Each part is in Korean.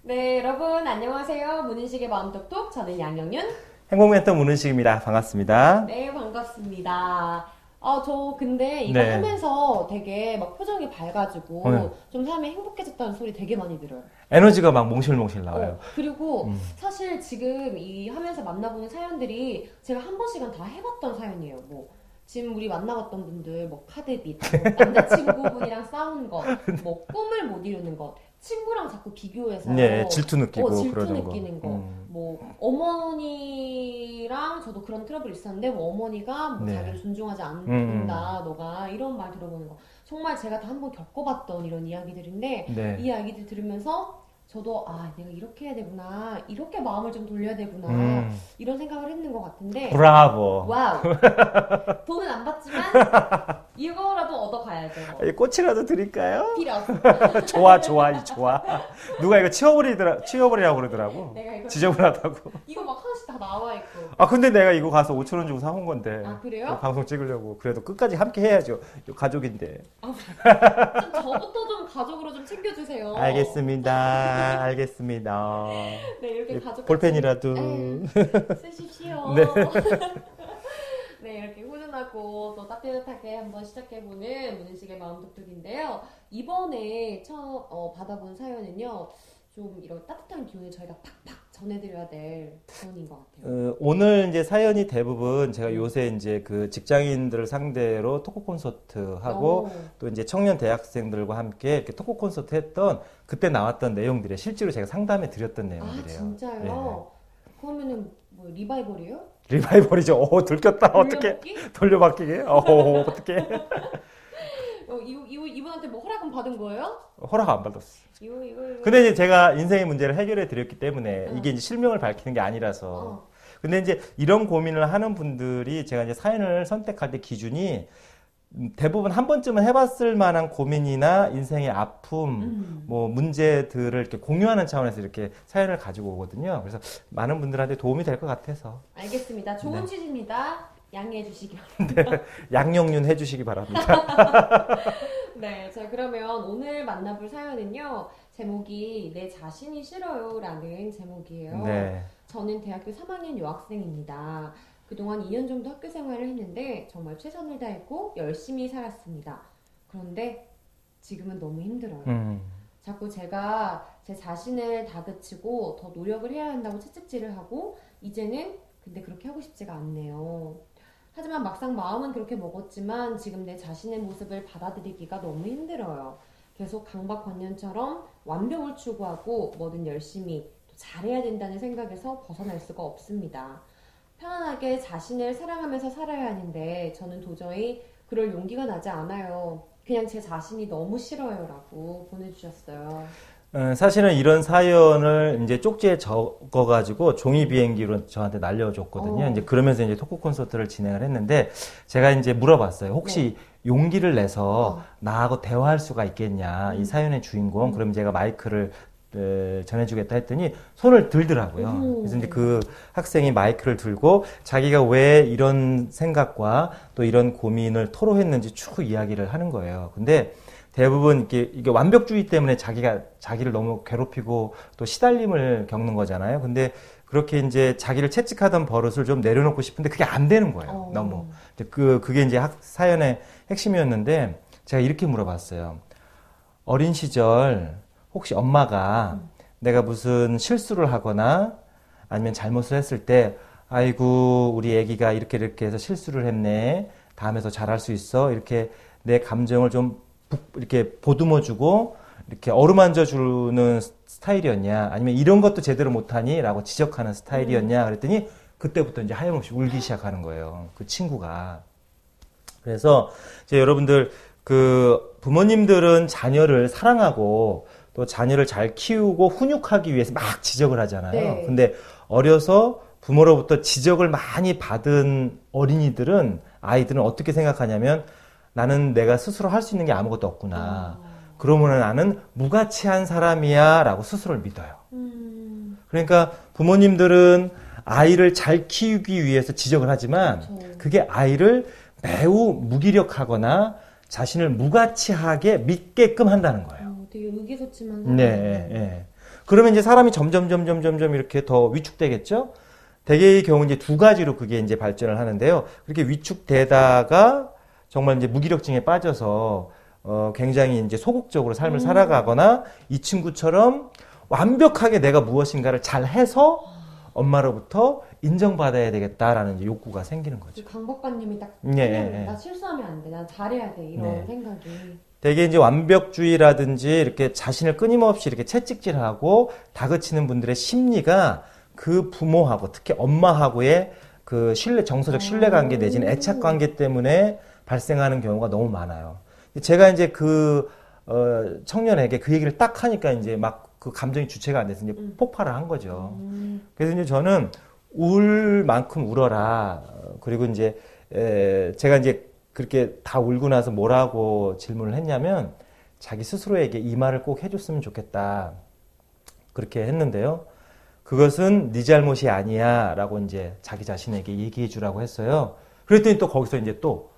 네, 여러분 안녕하세요. 문은식의 마음톡톡 저는 양영윤. 행복멘tor 문은식입니다. 반갑습니다. 네, 반갑습니다. 저 근데 이거 네. 하면서 되게 막 표정이 밝아지고 네. 좀 삶이 행복해졌다는 소리 되게 많이 들어요. 에너지가 막 몽실몽실 나와요. 그리고 음. 사실 지금 이 하면서 만나보는 사연들이 제가 한 번씩은 다 해봤던 사연이에요. 뭐 지금 우리 만나봤던 분들 뭐 카드빚, 뭐 남자친구분이랑 싸우는 것, 뭐 꿈을 못 이루는 것, 친구랑 자꾸 비교해서 네, 질투 느끼고 질투 그러는 느끼는 거. 거, 뭐 어머니랑 저도 그런 트러블 있었는데 뭐 어머니가 뭐 네. 자기를 존중하지 않는다, 너가 이런 말 들어보는 거 정말 제가 다 한번 겪어봤던 이런 이야기들인데 네. 이 이야기들 들으면서 저도 내가 이렇게 해야 되구나, 이렇게 마음을 좀 돌려야 되구나 이런 생각을 했는 것 같은데 브라보. 와우. 돈은 안 받지만 이거라도 얻어가야죠. 꽃이라도 드릴까요? 필요 없어. 좋아. 누가 이거 치워버리라고 그러더라고. 내가 이거 지저분하다고. 이거 막 하나씩 다 나와 있고. 근데 내가 이거 가서 5천 원 주고 사온 건데. 그래요? 방송 찍으려고. 그래도 끝까지 함께 해야죠. 가족인데. 좀 저부터 좀 가족으로 좀 챙겨주세요. 알겠습니다. 네, 이렇게 가족 볼펜이라도. 쓰십시오. 네. 네, 이렇게 훈훈하고 또 따뜻하게 한번 시작해보는 문은식의 마음독톡인데요. 이번에 처음 받아본 사연은요, 좀 이런 따뜻한 기운을 저희가 팍팍 전해드려야 될 사연인 것 같아요. 오늘 이제 사연이 대부분 제가 요새 이제 그 직장인들을 상대로 토크 콘서트 하고 또 이제 청년 대학생들과 함께 이렇게 토크 콘서트 했던 그때 나왔던 내용들이에요. 실제로 제가 상담해 드렸던 내용들이에요. 진짜요? 네. 그러면은 뭐 리바이벌이에요? 리바이벌이죠. 들켰다. 어떻게 돌려받기게? 어떻게? 이분한테 뭐 허락은 받은 거예요? 허락 안 받았어. 이거. 근데 이제 제가 인생의 문제를 해결해 드렸기 때문에 이게 이제 실명을 밝히는 게 아니라서. 근데 이제 이런 고민을 하는 분들이 제가 이제 사연을 선택할 때 기준이 대부분 한 번쯤은 해봤을 만한 고민이나 인생의 아픔, 뭐 문제들을 이렇게 공유하는 차원에서 이렇게 사연을 가지고 오거든요. 그래서 많은 분들한테 도움이 될 것 같아서. 알겠습니다. 좋은 네. 취지입니다. 양해해 주시기 바랍니다. 네, 양용륜 해주시기 바랍니다. 네, 자 그러면 오늘 만나볼 사연은요. 제목이 내 자신이 싫어요라는 제목이에요. 네. 저는 대학교 3학년 여학생입니다. 그동안 2년 정도 학교 생활을 했는데 정말 최선을 다했고 열심히 살았습니다. 그런데 지금은 너무 힘들어요. 자꾸 제가 제 자신을 다그치고 더 노력을 해야 한다고 채찍질을 하고 이제는 근데 그렇게 하고 싶지가 않네요. 하지만 막상 마음은 그렇게 먹었지만 지금 내 자신의 모습을 받아들이기가 너무 힘들어요. 계속 강박관념처럼 완벽을 추구하고 뭐든 열심히 또 잘해야 된다는 생각에서 벗어날 수가 없습니다. 편안하게 자신을 사랑하면서 살아야 하는데 저는 도저히 그럴 용기가 나지 않아요. 그냥 제 자신이 너무 싫어요 라고 보내주셨어요. 사실은 이런 사연을 이제 쪽지에 적어가지고 종이 비행기로 저한테 날려줬거든요. 이제 그러면서 이제 토크 콘서트를 진행을 했는데 제가 이제 물어봤어요. 혹시 용기를 내서 나하고 대화할 수가 있겠냐, 이 사연의 주인공. 그럼 제가 마이크를 전해주겠다 했더니 손을 들더라고요. 그래서 이제 그 학생이 마이크를 들고 자기가 왜 이런 생각과 또 이런 고민을 토로했는지 쭉 이야기를 하는 거예요. 근데 대부분 이게 완벽주의 때문에 자기를 너무 괴롭히고 또 시달림을 겪는 거잖아요. 근데 그렇게 이제 자기를 채찍하던 버릇을 좀 내려놓고 싶은데 그게 안 되는 거예요. 너무. 그게 이제 사연의 핵심이었는데 제가 이렇게 물어봤어요. 어린 시절 혹시 엄마가 내가 무슨 실수를 하거나 아니면 잘못을 했을 때 아이고 우리 애기가 이렇게 해서 실수를 했네. 다음에 더 잘할 수 있어. 이렇게 내 감정을 좀 이렇게 보듬어주고 이렇게 어루만져주는 스타일이었냐, 아니면 이런 것도 제대로 못하니? 라고 지적하는 스타일이었냐 그랬더니 그때부터 이제 하염없이 울기 시작하는 거예요. 그 친구가. 그래서 이제 여러분들 그 부모님들은 자녀를 사랑하고 또 자녀를 잘 키우고 훈육하기 위해서 막 지적을 하잖아요. 네. 근데 어려서 부모로부터 지적을 많이 받은 아이들은 어떻게 생각하냐면 나는 내가 스스로 할 수 있는 게 아무것도 없구나. 그러면 나는 무가치한 사람이야 라고 스스로를 믿어요. 그러니까 부모님들은 아이를 잘 키우기 위해서 지적을 하지만 그게 아이를 매우 무기력하거나 자신을 무가치하게 믿게끔 한다는 거예요. 되게 의기소침한 네, 네. 그러면 이제 사람이 점점 이렇게 더 위축되겠죠? 대개의 경우 이제 두 가지로 그게 이제 발전을 하는데요. 그렇게 위축되다가 정말 이제 무기력증에 빠져서 굉장히 이제 소극적으로 삶을 살아가거나 이 친구처럼 완벽하게 내가 무엇인가를 잘 해서 엄마로부터 인정받아야 되겠다라는 이제 욕구가 생기는 거죠. 강박관념이 딱 예. 나 실수하면 안 돼, 난 잘해야 돼 이런 네. 생각이. 되게 이제 완벽주의라든지 이렇게 자신을 끊임없이 이렇게 채찍질하고 다그치는 분들의 심리가 그 부모하고 특히 엄마하고의 그 정서적 신뢰관계 내지는 애착관계 때문에 발생하는 경우가 너무 많아요. 제가 이제 그 청년에게 그 얘기를 딱 하니까 이제 막 그 감정이 주체가 안 돼서 이제 폭발을 한 거죠. 그래서 이제 저는 울 만큼 울어라. 그리고 이제 제가 이제 그렇게 다 울고 나서 뭐라고 질문을 했냐면 자기 스스로에게 이 말을 꼭 해줬으면 좋겠다. 그렇게 했는데요. 그것은 네 잘못이 아니야 라고 이제 자기 자신에게 얘기해 주라고 했어요. 그랬더니 또 거기서 이제 또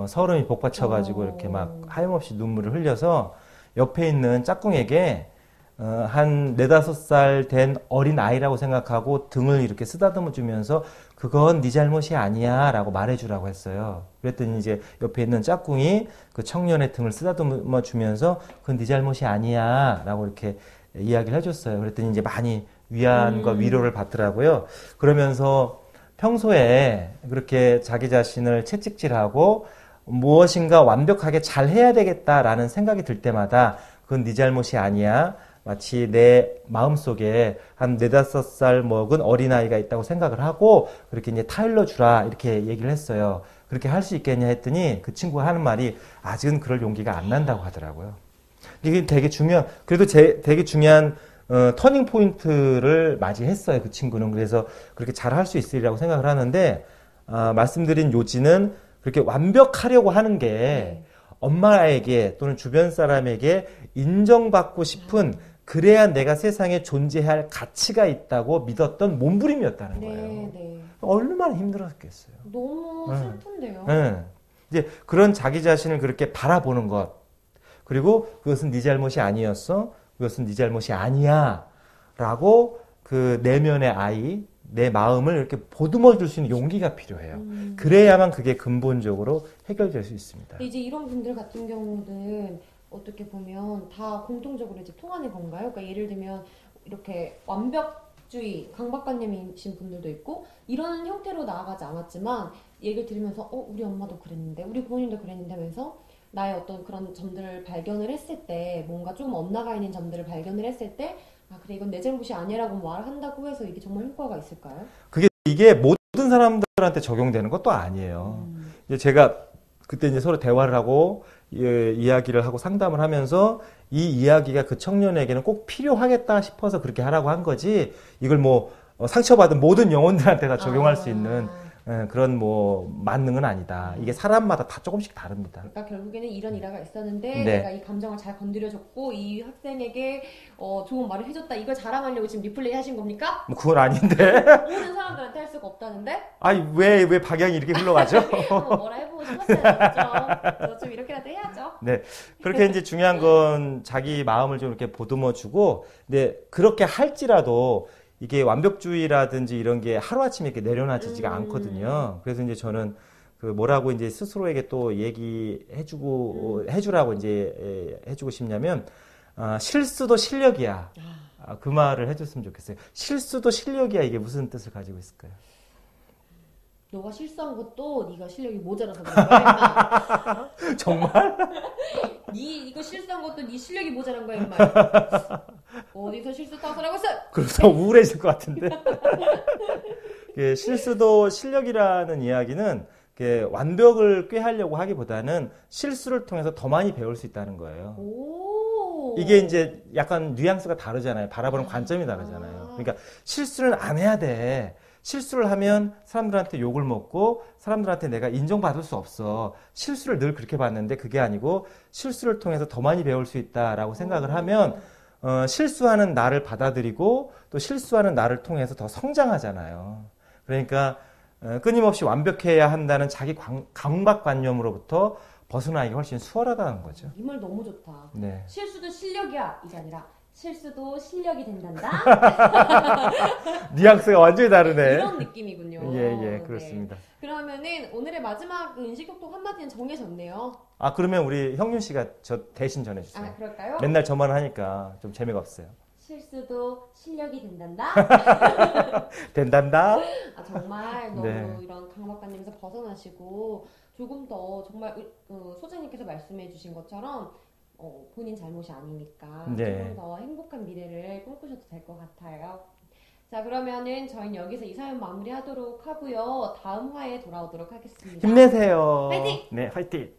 서름이 복받쳐가지고 이렇게 막 하염없이 눈물을 흘려서 옆에 있는 짝꿍에게 한 4, 5살 된 어린 아이라고 생각하고 등을 이렇게 쓰다듬어 주면서 그건 네 잘못이 아니야 라고 말해주라고 했어요. 그랬더니 이제 옆에 있는 짝꿍이 그 청년의 등을 쓰다듬어 주면서 그건 네 잘못이 아니야 라고 이렇게 이야기를 해줬어요. 그랬더니 이제 많이 위안과 위로를 받더라고요. 그러면서 평소에 그렇게 자기 자신을 채찍질하고 무엇인가 완벽하게 잘 해야 되겠다라는 생각이 들 때마다 그건 네 잘못이 아니야. 마치 내 마음속에 한 4, 5살 먹은 어린아이가 있다고 생각을 하고 그렇게 이제 타일러 주라 이렇게 얘기를 했어요. 그렇게 할 수 있겠냐 했더니 그 친구가 하는 말이 아직은 그럴 용기가 안 난다고 하더라고요. 이게 되게 그래도 되게 중요한 터닝 포인트를 맞이했어요. 그 친구는. 그래서 그렇게 잘 할 수 있으리라고 생각을 하는데 말씀드린 요지는 그렇게 완벽하려고 하는 게 엄마에게 또는 주변 사람에게 인정받고 싶은 그래야 내가 세상에 존재할 가치가 있다고 믿었던 몸부림이었다는 거예요. 네. 얼마나 힘들었겠어요. 너무 슬픈데요. 네. 이제 그런 자기 자신을 그렇게 바라보는 것, 그리고 그것은 네 잘못이 아니었어, 그것은 네 잘못이 아니야, 라고 그 내면의 아이, 내 마음을 이렇게 보듬어 줄 수 있는 용기가 필요해요. 그래야만 그게 근본적으로 해결될 수 있습니다. 이제 이런 분들 같은 경우는 어떻게 보면 다 공통적으로 이제 통하는 건가요? 그러니까 예를 들면 이렇게 완벽주의, 강박관념이신 분들도 있고 이런 형태로 나아가지 않았지만 얘기를 들으면서 우리 엄마도 그랬는데 우리 부모님도 그랬는데 하면서 나의 어떤 그런 점들을 발견을 했을 때 뭔가 조금 엇나가 있는 점들을 발견을 했을 때 그래 이건 내 잘못이 아니라고 말을 한다고 해서 이게 정말 효과가 있을까요? 이게 모든 사람들한테 적용되는 것도 아니에요. 제가 그때 이제 서로 대화를 하고 이야기를 하고 상담을 하면서 이 이야기가 그 청년에게는 꼭 필요하겠다 싶어서 그렇게 하라고 한 거지 이걸 뭐 상처받은 모든 영혼들한테 다 적용할 수 있는 그런 뭐 만능은 아니다. 이게 사람마다 다 조금씩 다릅니다. 그러니까 결국에는 이런 일화가 있었는데 네. 내가 이 감정을 잘 건드려줬고 이 학생에게 좋은 말을 해줬다. 이걸 자랑하려고 지금 리플레이 하신 겁니까? 뭐 그건 아닌데. 모든 사람들한테 할 수가 없다는데? 아니 왜 방향이 이렇게 흘러가죠? 뭐라 해보고 싶었어요. 좀 이렇게라도 해야죠. 네, 그렇게 이제 중요한 건 자기 마음을 좀 이렇게 보듬어주고, 근데 그렇게 할지라도 이게 완벽주의라든지 이런 게 하루아침에 이렇게 내려놔지지가 않거든요. 그래서 이제 저는 그 뭐라고 이제 스스로에게 또 해주라고 이제 해주고 싶냐면, 실수도 실력이야. 그 말을 해줬으면 좋겠어요. 실수도 실력이야. 이게 무슨 뜻을 가지고 있을까요? 너가 실수한 것도 네가 실력이 모자라서 그런 거야. 정말? 이거 실수한 것도 네 실력이 모자란 거야, 임마. 어디서 실수 따서라고 했어? 그래서 우울해질 것 같은데. 실수도 실력이라는 이야기는 완벽을 꾀하려고 하기보다는 실수를 통해서 더 많이 배울 수 있다는 거예요. 이게 이제 약간 뉘앙스가 다르잖아요. 바라보는 관점이 다르잖아요. 그러니까 실수를 안 해야 돼. 실수를 하면 사람들한테 욕을 먹고 사람들한테 내가 인정받을 수 없어. 실수를 늘 그렇게 봤는데 그게 아니고 실수를 통해서 더 많이 배울 수 있다라고 생각을 하면 실수하는 나를 받아들이고 또 실수하는 나를 통해서 더 성장하잖아요. 그러니까 끊임없이 완벽해야 한다는 자기 강박관념으로부터 벗어나기가 훨씬 수월하다는 거죠. 이 말 너무 좋다. 네. 실수도 실력이야 이게 아니라 실수도 실력이 된단다. 뉘앙스가 완전히 다르네. 이런 느낌이군요. 예, 그렇습니다. 네. 그러면은 오늘의 마지막 인식교통 한마디는 정해졌네요. 아, 그러면 우리 형윤 씨가 저 대신 전해주세요. 아, 그럴까요? 맨날 저만 하니까 좀 재미가 없어요. 실수도 실력이 된단다. 된단다. 아, 정말 너무 네. 이런 강박관념에서 벗어나시고 조금 더 정말 소장님께서 말씀해주신 것처럼 본인 잘못이 아니니까 네. 조금 더 행복한 미래를 꿈꾸셔도 될 것 같아요. 자, 그러면은 저희는 여기서 이 사연 마무리하도록 하고요. 다음 화에 돌아오도록 하겠습니다. 힘내세요. 화이팅! 네, 화이팅!